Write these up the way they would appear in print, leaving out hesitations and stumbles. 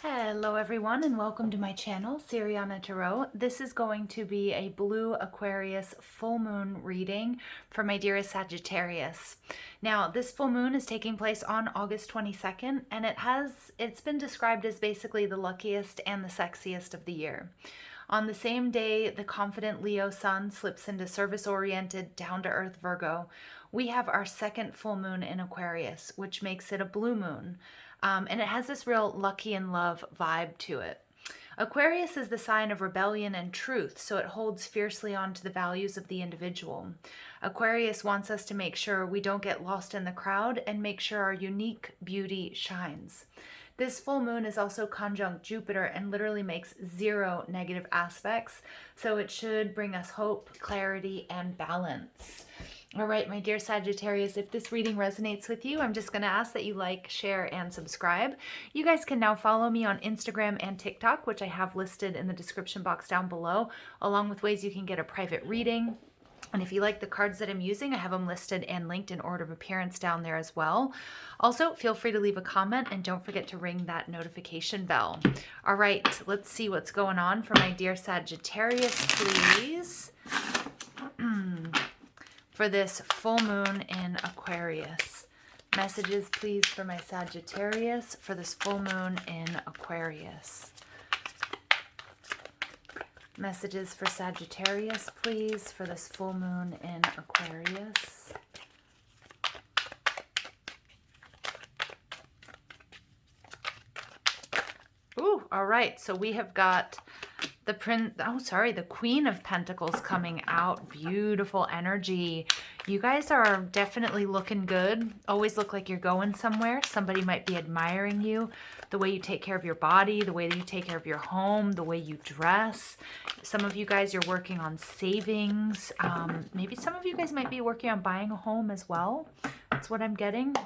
Hello everyone and welcome to my channel, Siriana Tarot. This is going to be a Blue Aquarius Full Moon reading for my dearest Sagittarius. Now, this full moon is taking place on August 22nd and it's been described as basically the luckiest and the sexiest of the year. On the same day, the confident Leo sun slips into service-oriented, down-to-earth Virgo. We have our second full moon in Aquarius, which makes it a blue moon. And it has this real lucky in love vibe to it. Aquarius is the sign of rebellion and truth, so it holds fiercely on to the values of the individual. Aquarius wants us to make sure we don't get lost in the crowd and make sure our unique beauty shines. This full moon is also conjunct Jupiter and literally makes 0 negative aspects, so it should bring us hope, clarity, and balance. All right, my dear Sagittarius, if this reading resonates with you, I'm just going to ask that you like, share, and subscribe. You guys can now follow me on Instagram and TikTok, which I have listed in the description box down below, along with ways you can get a private reading. And if you like the cards that I'm using, I have them listed and linked in order of appearance down there as well. Also, feel free to leave a comment and don't forget to ring that notification bell. All right, let's see what's going on for my dear Sagittarius, please. For this full moon in Aquarius. Messages, please, for my Sagittarius for this full moon in Aquarius. Messages for Sagittarius, please, for this full moon in Aquarius. Ooh, all right. So we have got the Queen of Pentacles coming out. Beautiful energy. You guys are definitely looking good. Always look like you're going somewhere. Somebody might be admiring you. The way you take care of your body, the way that you take care of your home, the way you dress. Some of you guys are working on savings. Maybe some of you guys might be working on buying a home as well. That's what I'm getting.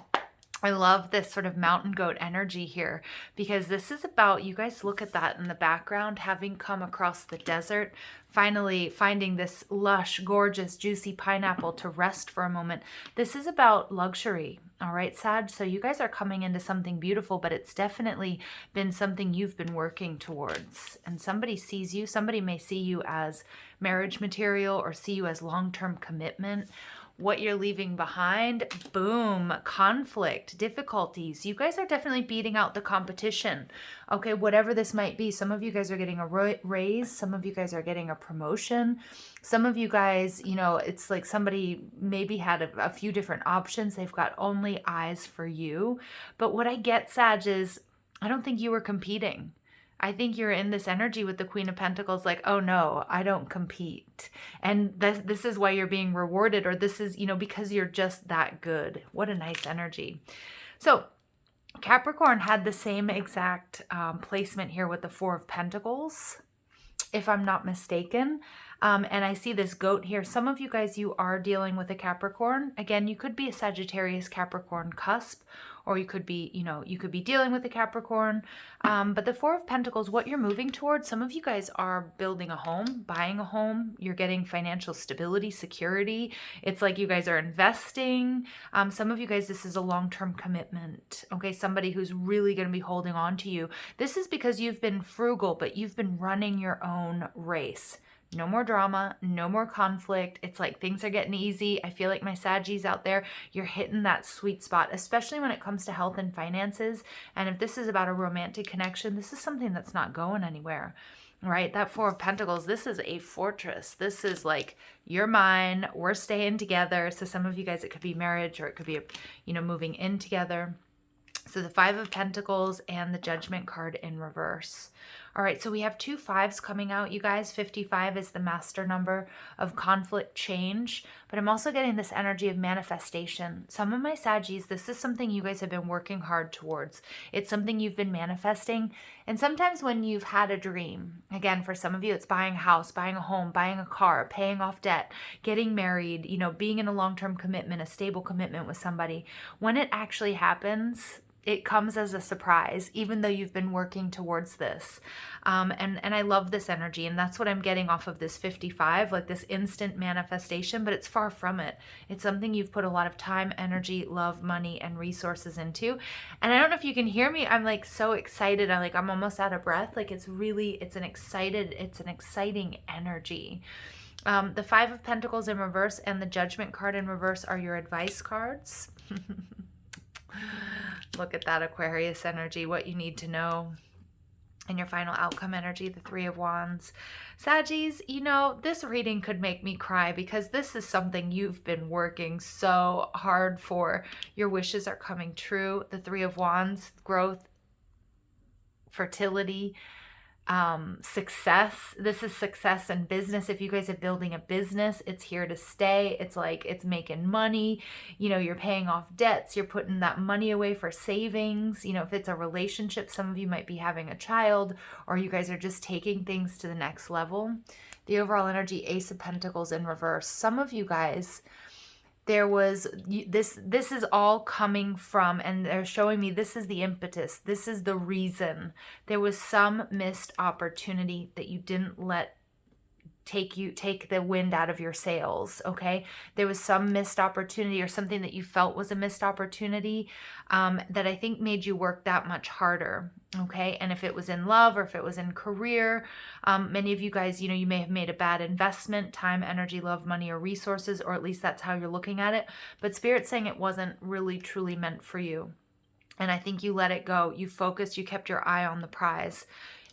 I love this sort of mountain goat energy here because this is about, you guys look at that in the background, having come across the desert, finally finding this lush, gorgeous, juicy pineapple to rest for a moment. This is about luxury. All right, Sag. So you guys are coming into something beautiful, but it's definitely been something you've been working towards. And somebody sees you. Somebody may see you as marriage material or see you as long-term commitment. What you're leaving behind, boom, conflict, difficulties. You guys are definitely beating out the competition. Okay, whatever this might be. Some of you guys are getting a raise. Some of you guys are getting a promotion. Some of you guys, you know, it's like somebody maybe had a few different options. They've got only eyes for you. But what I get, Sag, is I don't think you were competing. I think you're in this energy with the Queen of Pentacles like, oh no, I don't compete. And this is why you're being rewarded, or this is, you know, because you're just that good. What a nice energy. So Capricorn had the same exact placement here with the Four of Pentacles, if I'm not mistaken. And I see this goat here. Some of you guys, you are dealing with a Capricorn. Again, you could be a Sagittarius Capricorn cusp, or you could be, you know, you could be dealing with a Capricorn. But the Four of Pentacles, what you're moving towards, some of you guys are building a home, buying a home. You're getting financial stability, security. It's like you guys are investing. Some of you guys, this is a long-term commitment. Okay, somebody who's really going to be holding on to you. This is because you've been frugal, but you've been running your own race. No more drama, no more conflict. It's like things are getting easy. I feel like my Saggies out there, you're hitting that sweet spot, especially when it comes to health and finances. And if this is about a romantic connection, this is something that's not going anywhere, right? That Four of Pentacles, this is a fortress. This is like, you're mine, we're staying together. So some of you guys, it could be marriage, or it could be, you know, moving in together. So the Five of Pentacles and the Judgment card in reverse. All right, so we have 2 5s coming out, you guys. 55 is the master number of conflict change, but I'm also getting this energy of manifestation. Some of my Saggies, this is something you guys have been working hard towards. It's something you've been manifesting. And sometimes when you've had a dream, again, for some of you, it's buying a house, buying a home, buying a car, paying off debt, getting married, you know, being in a long-term commitment, a stable commitment with somebody. When it actually happens, it comes as a surprise, even though you've been working towards this. And I love this energy, and that's what I'm getting off of this 55, like this instant manifestation, but it's far from it. It's something you've put a lot of time, energy, love, money, and resources into. And I don't know if you can hear me. I'm like so excited. I'm almost out of breath. Like it's an exciting energy. The Five of Pentacles in reverse and the Judgment card in reverse are your advice cards. Look at that Aquarius energy, what you need to know. And your final outcome energy, the Three of Wands. Saggies, you know, this reading could make me cry because this is something you've been working so hard for. Your wishes are coming true. The Three of Wands, growth, fertility, success. This is success in business. If you guys are building a business, it's here to stay. It's like it's making money. You know, you're paying off debts. You're putting that money away for savings. You know, if it's a relationship, some of you might be having a child, or you guys are just taking things to the next level. The overall energy, Ace of Pentacles in reverse. Some of you guys, there was this is all coming from, and they're showing me this is the impetus, this is the reason. There was some missed opportunity that you didn't let take the wind out of your sails. Okay, there was some missed opportunity or something that you felt was a missed opportunity that I think made you work that much harder. Okay, and if it was in love or if it was in career, many of you guys, you know, you may have made a bad investment, time, energy, love, money, or resources, or at least that's how you're looking at it. But Spirit's saying it wasn't really truly meant for you. And I think you let it go. You focused, you kept your eye on the prize.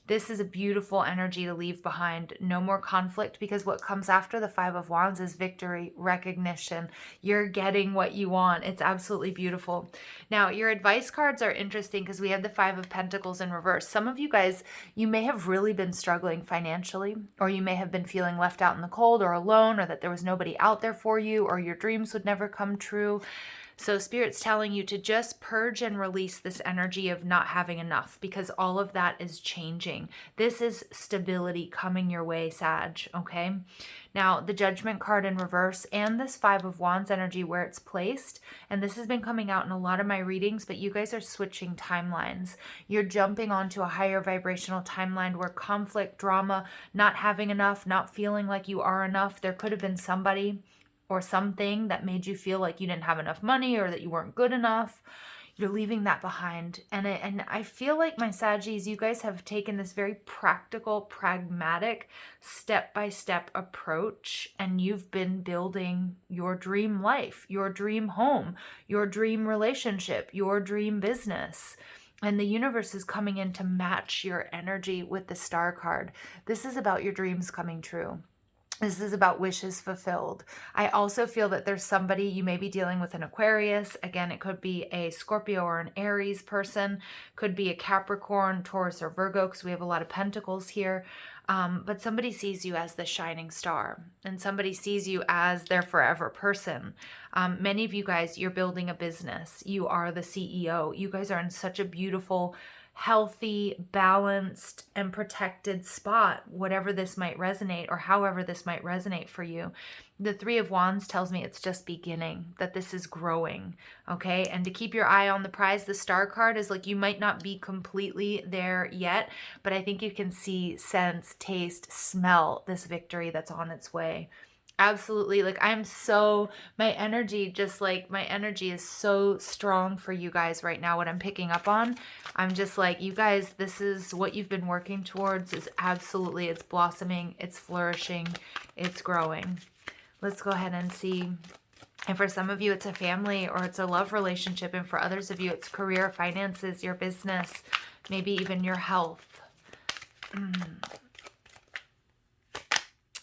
This is a beautiful energy to leave behind. No more conflict, because what comes after the Five of Wands is victory, recognition. You're getting what you want. It's absolutely beautiful. Now, your advice cards are interesting because we have the Five of Pentacles in reverse. Some of you guys, you may have really been struggling financially, or you may have been feeling left out in the cold or alone, or that there was nobody out there for you, or your dreams would never come true. So Spirit's telling you to just purge and release this energy of not having enough, because all of that is changing. This is stability coming your way, Sag, okay? Now, the Judgment card in reverse and this Five of Wands energy where it's placed, and this has been coming out in a lot of my readings, but you guys are switching timelines. You're jumping onto a higher vibrational timeline where conflict, drama, not having enough, not feeling like you are enough. There could have been somebody or something that made you feel like you didn't have enough money or that you weren't good enough. You're leaving that behind. And I feel like, my Saggies, you guys have taken this very practical, pragmatic, step-by-step approach, and you've been building your dream life, your dream home, your dream relationship, your dream business. And the universe is coming in to match your energy with the Star card. This is about your dreams coming true. This is about wishes fulfilled. I also feel that there's somebody, you may be dealing with an Aquarius. Again, it could be a Scorpio or an Aries person. Could be a Capricorn, Taurus, or Virgo, because we have a lot of pentacles here. But somebody sees you as the shining star, and somebody sees you as their forever person. Many of you guys, you're building a business. You are the CEO. You guys are in such a beautiful, healthy, balanced, and protected spot, whatever this might resonate or however this might resonate for you. The Three of Wands tells me it's just beginning, that this is growing, okay? And to keep your eye on the prize, the Star card is like, you might not be completely there yet, but I think you can see, sense, taste, smell this victory that's on its way. Absolutely. Like, my energy is so strong for you guys right now. What I'm picking up on, I'm just like, you guys, this is what you've been working towards. Is absolutely, it's blossoming, it's flourishing, it's growing. Let's go ahead and see. And for some of you, it's a family or it's a love relationship. And for others of you, it's career, finances, your business, maybe even your health.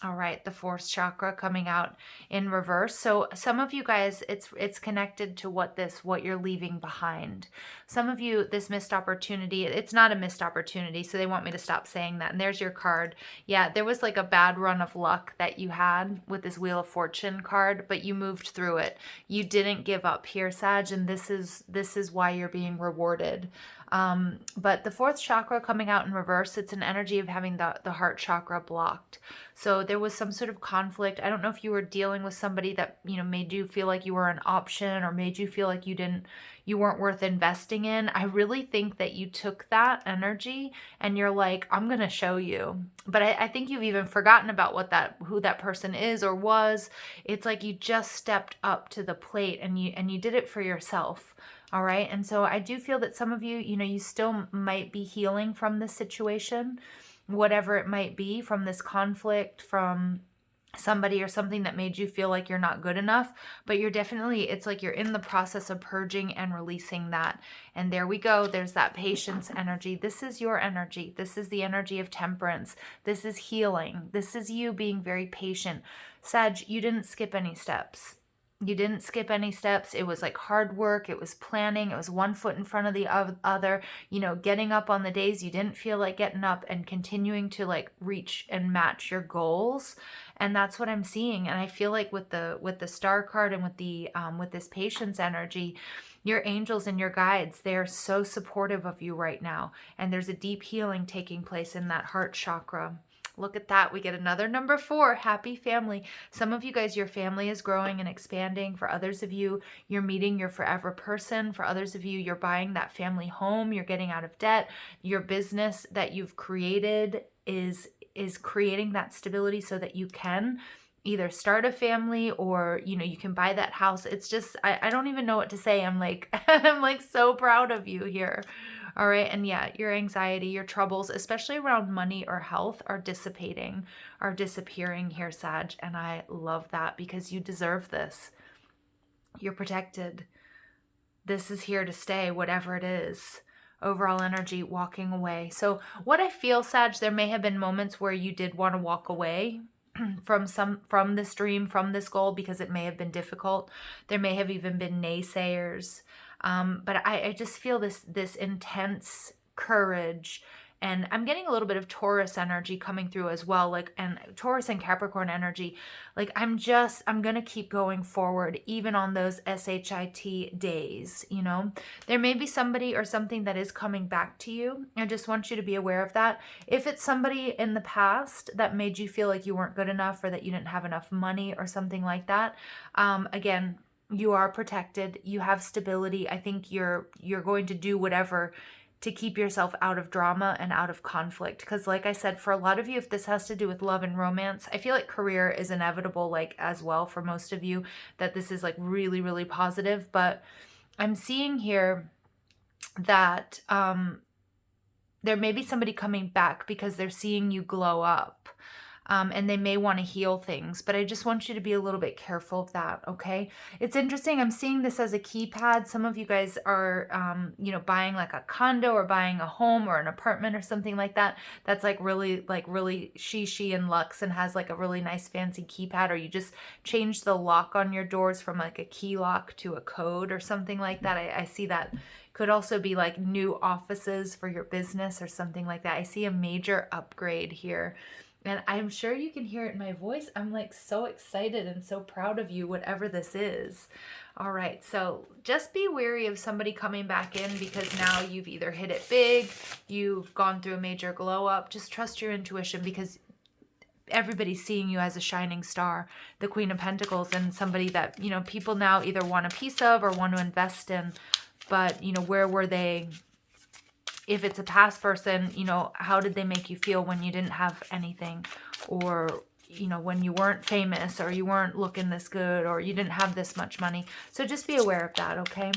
All right, the fourth chakra coming out in reverse. So some of you guys, it's connected to what you're leaving behind. Some of you, this missed opportunity, it's not a missed opportunity, so they want me to stop saying that. And there's your card. Yeah, there was like a bad run of luck that you had with this Wheel of Fortune card, but you moved through it. You didn't give up here, Sag, and this is why you're being rewarded. But the fourth chakra coming out in reverse, it's an energy of having the heart chakra blocked. So there was some sort of conflict. I don't know if you were dealing with somebody that, made you feel like you were an option or made you feel like you weren't worth investing in. I really think that you took that energy and you're like, I'm going to show you. But I think you've even forgotten about who that person is or was. It's like you just stepped up to the plate and you did it for yourself. All right. And so I do feel that some of you, you still might be healing from this situation, whatever it might be, from this conflict, from somebody or something that made you feel like you're not good enough, but it's like you're in the process of purging and releasing that. And there we go. There's that patience energy. This is your energy. This is the energy of temperance. This is healing. This is you being very patient. Sag, you didn't skip any steps. You didn't skip any steps. It was like hard work. It was planning. It was one foot in front of the other, getting up on the days you didn't feel like getting up and continuing to like reach and match your goals. And that's what I'm seeing. And I feel like with the star card and with this patience energy, your angels and your guides, they're so supportive of you right now. And there's a deep healing taking place in that heart chakra. Look at that. We get another number 4, happy family. Some of you guys, your family is growing and expanding. For others of you, you're meeting your forever person. For others of you, you're buying that family home. You're getting out of debt. Your business that you've created is creating that stability so that you can either start a family or, you can buy that house. It's just, I don't even know what to say. I'm like, I'm like so proud of you here. All right. And yeah, your anxiety, your troubles, especially around money or health, are disappearing here, Sag. And I love that because you deserve this. You're protected. This is here to stay, whatever it is. Overall energy, walking away. So what I feel, Sag, there may have been moments where you did want to walk away from this dream, from this goal, because it may have been difficult. There may have even been naysayers. But I just feel this intense courage, and I'm getting a little bit of Taurus energy coming through as well, and Taurus and Capricorn energy. Like I'm going to keep going forward, even on those SHIT days, There may be somebody or something that is coming back to you. I just want you to be aware of that. If it's somebody in the past that made you feel like you weren't good enough or that you didn't have enough money or something like that, again, you are protected. You have stability. I think you're going to do whatever to keep yourself out of drama and out of conflict. Because like I said, for a lot of you, if this has to do with love and romance, I feel like career is inevitable, as well for most of you, that this is really, really positive. But I'm seeing here that there may be somebody coming back because they're seeing you glow up. And they may want to heal things, but I just want you to be a little bit careful of that, okay? It's interesting. I'm seeing this as a keypad. Some of you guys are, buying like a condo or buying a home or an apartment or something like that. That's really she and luxe and has like a really nice fancy keypad, or you just change the lock on your doors from like a key lock to a code or something like that. I see that. Could also be like new offices for your business or something like that. I see a major upgrade here. And I'm sure you can hear it in my voice. I'm like so excited and so proud of you, whatever this is. All right, so just be wary of somebody coming back in because now you've either hit it big, you've gone through a major glow up. Just trust your intuition because everybody's seeing you as a shining star, the Queen of Pentacles, and somebody that, people now either want a piece of or want to invest in. But, where were they? If it's a past person, how did they make you feel when you didn't have anything, or, when you weren't famous, or you weren't looking this good, or you didn't have this much money. So just be aware of that, okay?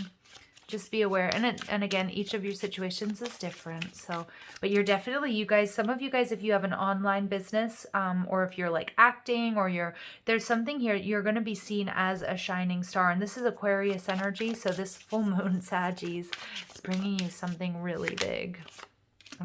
Just be aware. And again, each of your situations is different. So, but you're definitely, some of you guys, if you have an online business, or if you're like acting, or there's something here, you're going to be seen as a shining star. And this is Aquarius energy. So this full moon Saggies is bringing you something really big.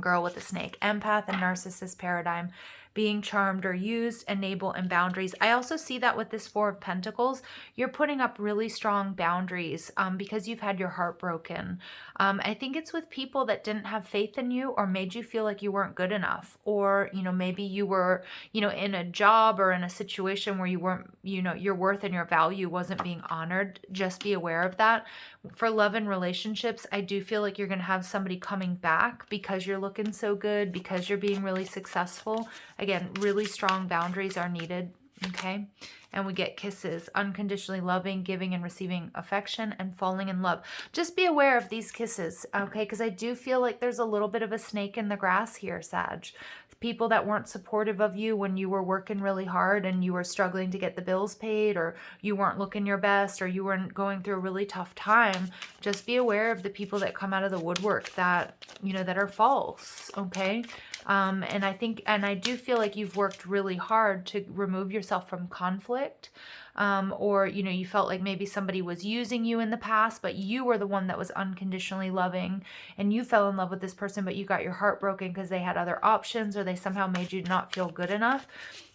Girl with a snake. Empath and narcissist paradigm. Being charmed or used, enable, and boundaries. I also see that with this Four of Pentacles. You're putting up really strong boundaries because you've had your heart broken. I think it's with people that didn't have faith in you or made you feel like you weren't good enough. Or, maybe you were, in a job or in a situation where you weren't, your worth and your value wasn't being honored. Just be aware of that. For love and relationships, I do feel like you're going to have somebody coming back because you're looking so good, because you're being really successful. Again, really strong boundaries are needed, okay? And we get kisses, unconditionally loving, giving and receiving affection, and falling in love. Just be aware of these kisses, okay? Because I do feel like there's a little bit of a snake in the grass here, Sag. People that weren't supportive of you when you were working really hard and you were struggling to get the bills paid, or you weren't looking your best, or you weren't going through a really tough time. Just be aware of the people that come out of the woodwork that, that are false, okay? And I do feel like you've worked really hard to remove yourself from conflict. Or, you felt like maybe somebody was using you in the past, but you were the one that was unconditionally loving, and you fell in love with this person, but you got your heart broken because they had other options, or they somehow made you not feel good enough.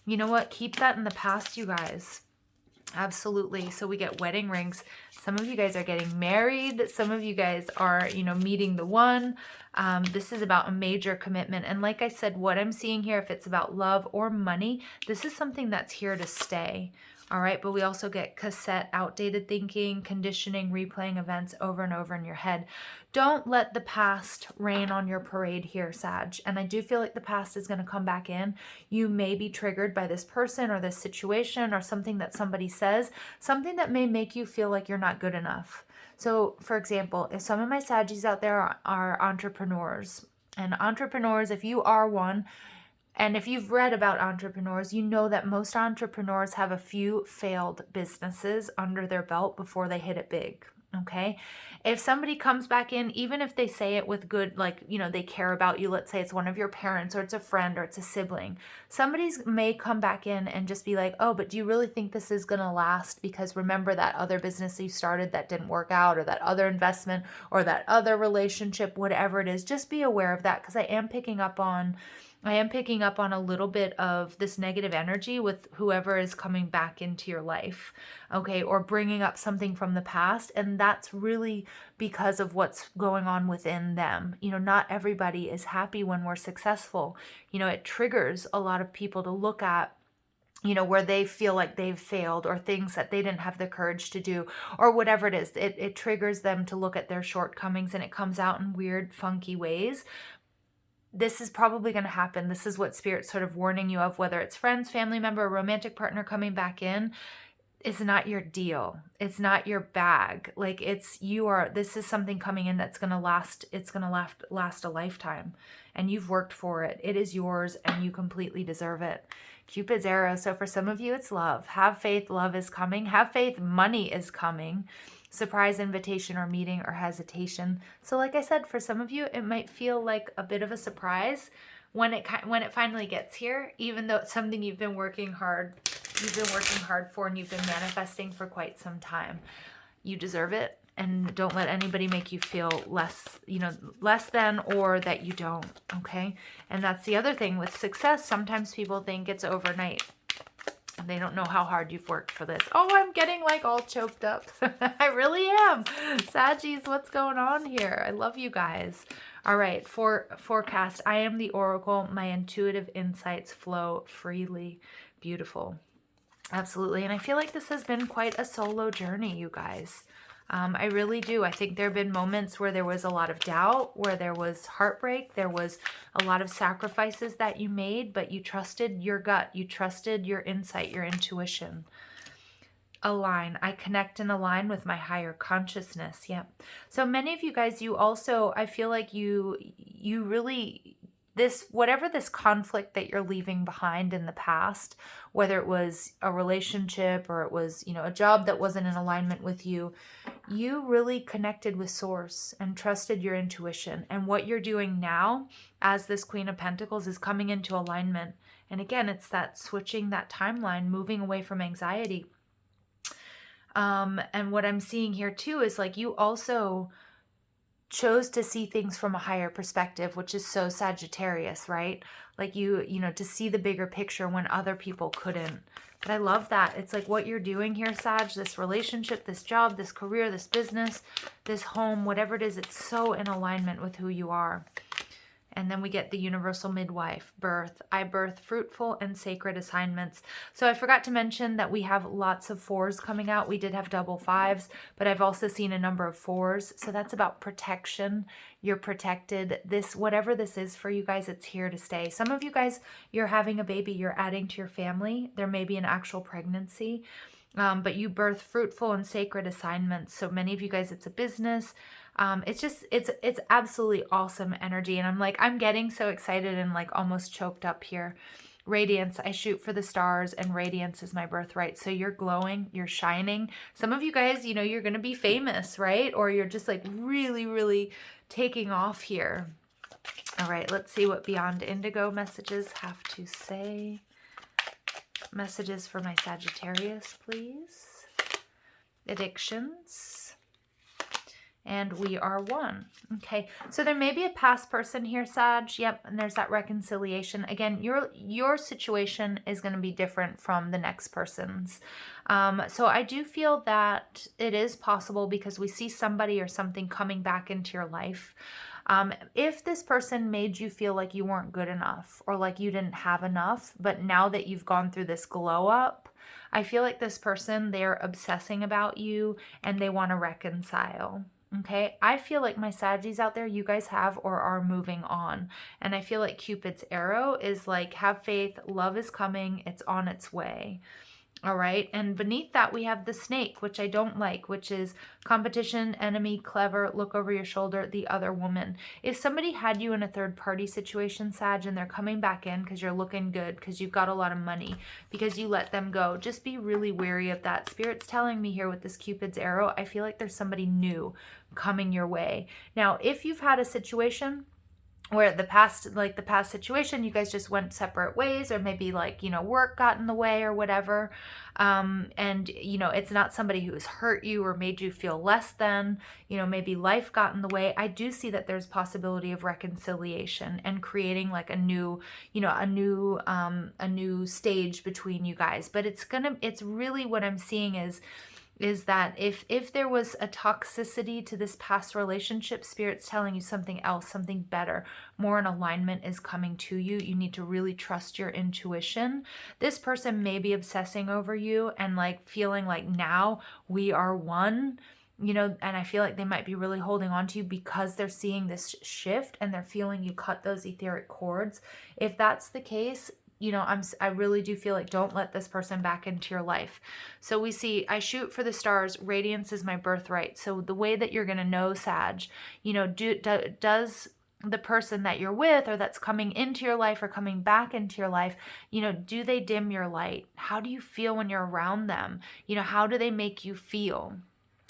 You know what? Keep that in the past, you guys. Absolutely. So we get wedding rings. Some of you guys are getting married. Some of you guys are, meeting the one. This is about a major commitment. And like I said, what I'm seeing here, if it's about love or money, this is something that's here to stay. All right, but we also get cassette, outdated thinking, conditioning, replaying events over and over in your head. Don't let the past rain on your parade here, Sag. And I do feel like the past is going to come back in. You may be triggered by this person or this situation or something that somebody says, something that may make you feel like you're not good enough. So, for example, if some of my Saggies out there are entrepreneurs, and entrepreneurs, if you are one, and if you've read about entrepreneurs, you know that most entrepreneurs have a few failed businesses under their belt before they hit it big, okay? If somebody comes back in, even if they say it with good, they care about you, let's say it's one of your parents or it's a friend or it's a sibling, somebody's may come back in and just be like, oh, but do you really think this is going to last? Because remember that other business you started that didn't work out, or that other investment, or that other relationship, whatever it is. Just be aware of that, because I am picking up on a little bit of this negative energy with whoever is coming back into your life, okay, or bringing up something from the past. And that's really because of what's going on within them. Not everybody is happy when we're successful. It triggers a lot of people to look at, where they feel like they've failed, or things that they didn't have the courage to do, or whatever it is. It triggers them to look at their shortcomings, and it comes out in weird, funky ways. This is probably going to happen. This is what Spirit's sort of warning you of, whether it's friends, family member, romantic partner coming back in. It's not your deal. It's not your bag. This is something coming in that's going to last. It's going to last a lifetime, and you've worked for it. It is yours, and you completely deserve it. Cupid's arrow. So for some of you, it's love. Have faith. Love is coming. Have faith. Money is coming. Surprise invitation or meeting or hesitation. So like I said, for some of you, it might feel like a bit of a surprise when it finally gets here, even though it's something you've been working hard for, and you've been manifesting for quite some time. You deserve it, and don't let anybody make you feel less than, or that you don't, okay? And that's the other thing with success. Sometimes people think it's overnight. They don't know how hard you've worked for this. Oh, I'm getting all choked up. I really am. Saggies, what's going on here? I love you guys. All right, forecast. I am the oracle. My intuitive insights flow freely. Beautiful. Absolutely. And I feel like this has been quite a solo journey, you guys. I really do. I think there have been moments where there was a lot of doubt, where there was heartbreak, there was a lot of sacrifices that you made, but you trusted your gut, you trusted your insight, your intuition. Align. I connect and align with my higher consciousness. Yep. So many of you guys, you also, I feel like you really, whatever this conflict that you're leaving behind in the past, whether it was a relationship or it was, a job that wasn't in alignment with you, you really connected with Source and trusted your intuition. And what you're doing now as this Queen of Pentacles is coming into alignment. And again, it's that switching that timeline, moving away from anxiety. And what I'm seeing here too is you also chose to see things from a higher perspective, which is so Sagittarius, right? Like you know, to see the bigger picture when other people couldn't. But I love that. It's like what you're doing here, Sag, this relationship, this job, this career, this business, this home, whatever it is, it's so in alignment with who you are. And then we get the universal midwife, birth. I birth fruitful and sacred assignments. So I forgot to mention that we have lots of 4s coming out. We did have double 5s, but I've also seen a number of 4s. So that's about protection. You're protected. This, whatever this is for you guys, it's here to stay. Some of you guys, you're having a baby, you're adding to your family. There may be an actual pregnancy. But you birth fruitful and sacred assignments. So many of you guys, it's a business. It's absolutely awesome energy. And I'm getting so excited and like almost choked up here. Radiance, I shoot for the stars, and radiance is my birthright. So you're glowing, you're shining. Some of you guys, you know, you're going to be famous, right? Or you're just like really, really taking off here. All right, let's see what Beyond Indigo messages have to say. Messages for my Sagittarius, please. Addictions. And we are 1. Okay, so there may be a past person here, Sag. Yep, and there's that reconciliation. Again, your situation is going to be different from the next person's. So I do feel that it is possible because we see somebody or something coming back into your life. If this person made you feel like you weren't good enough or like you didn't have enough, but now that you've gone through this glow up, I feel like this person, they're obsessing about you and they want to reconcile. Okay, I feel like my Saggies out there, you guys have or are moving on. And I feel like Cupid's arrow is like, have faith, love is coming, it's on its way. All right, and beneath that we have the snake, which I don't like, which is competition, enemy, clever, look over your shoulder, the other woman. If somebody had you in a third party situation, Sag, and they're coming back in because you're looking good, because you've got a lot of money, because you let them go, just be really wary of that. Spirit's telling me here with this Cupid's arrow, I feel like there's somebody new coming your way. Now, if you've had a situation where the past situation, you guys just went separate ways, or maybe like, you know, work got in the way or whatever. And, you know, it's not somebody who has hurt you or made you feel less than, you know, maybe life got in the way. I do see that there's possibility of reconciliation and creating like a new, you know, a new stage between you guys. But it's really what I'm seeing is that if there was a toxicity to this past relationship, Spirit's telling you something else, something better, more in alignment is coming to you. You need to really trust your intuition. This person may be obsessing over you and like feeling like now we are one, you know, and I feel like they might be really holding on to you because they're seeing this shift and they're feeling you cut those etheric cords. If that's the case, you know, I really do feel like don't let this person back into your life. So we see, I shoot for the stars. Radiance is my birthright. So the way that you're going to know, Sag, you know, does the person that you're with or that's coming into your life or coming back into your life, you know, do they dim your light? How do you feel when you're around them? You know, how do they make you feel?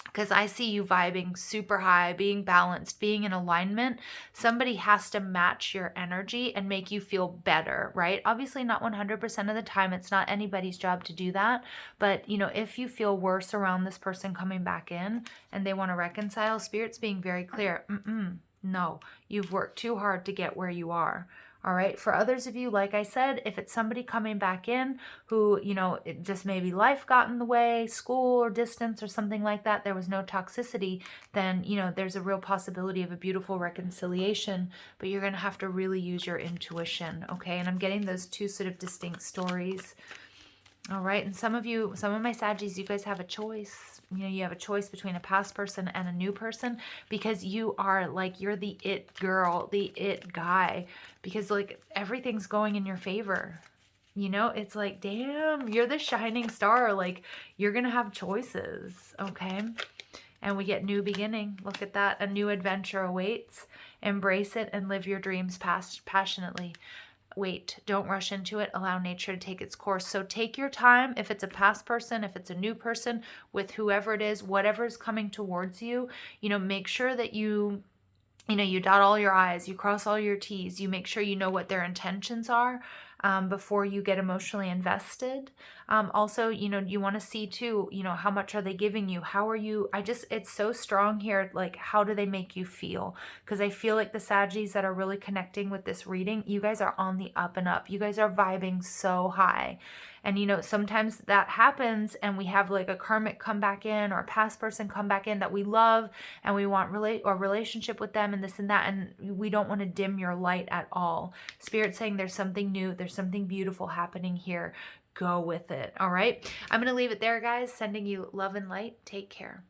Because I see you vibing super high, being balanced, being in alignment. Somebody has to match your energy and make you feel better, right? Obviously not 100% of the time. It's not anybody's job to do that. But, you know, if you feel worse around this person coming back in and they want to reconcile, Spirit's being very clear. No, you've worked too hard to get where you are. All right. For others of you, like I said, if it's somebody coming back in who, you know, it just maybe life got in the way, school or distance or something like that, there was no toxicity, then, you know, there's a real possibility of a beautiful reconciliation, but you're going to have to really use your intuition. Okay. And I'm getting those two sort of distinct stories. All right. And some of my Saggies, you guys have a choice. You know, you have a choice between a past person and a new person because you are like, you're the it girl, the it guy, because like everything's going in your favor. You know, it's like, damn, you're the shining star. Like you're going to have choices. Okay. And we get new beginning. Look at that. A new adventure awaits. Embrace it and live your dreams passionately. Wait, don't rush into it. Allow nature to take its course. So take your time. If it's a past person, if it's a new person, with whoever it is, whatever is coming towards you, you know, make sure that you dot all your I's, you cross all your T's, you make sure you know what their intentions are. before you get emotionally invested. Also, you know, you want to see too, you know, how much are they giving you? How are you? It's so strong here. Like, how do they make you feel? Because I feel like the Saggies that are really connecting with this reading, you guys are on the up and up. You guys are vibing so high. And, you know, sometimes that happens and we have like a karmic come back in or a past person come back in that we love and we want a relationship with them and this and that. And we don't want to dim your light at all. Spirit's saying there's something new. There's something beautiful happening here. Go with it. All right. I'm going to leave it there, guys. Sending you love and light. Take care.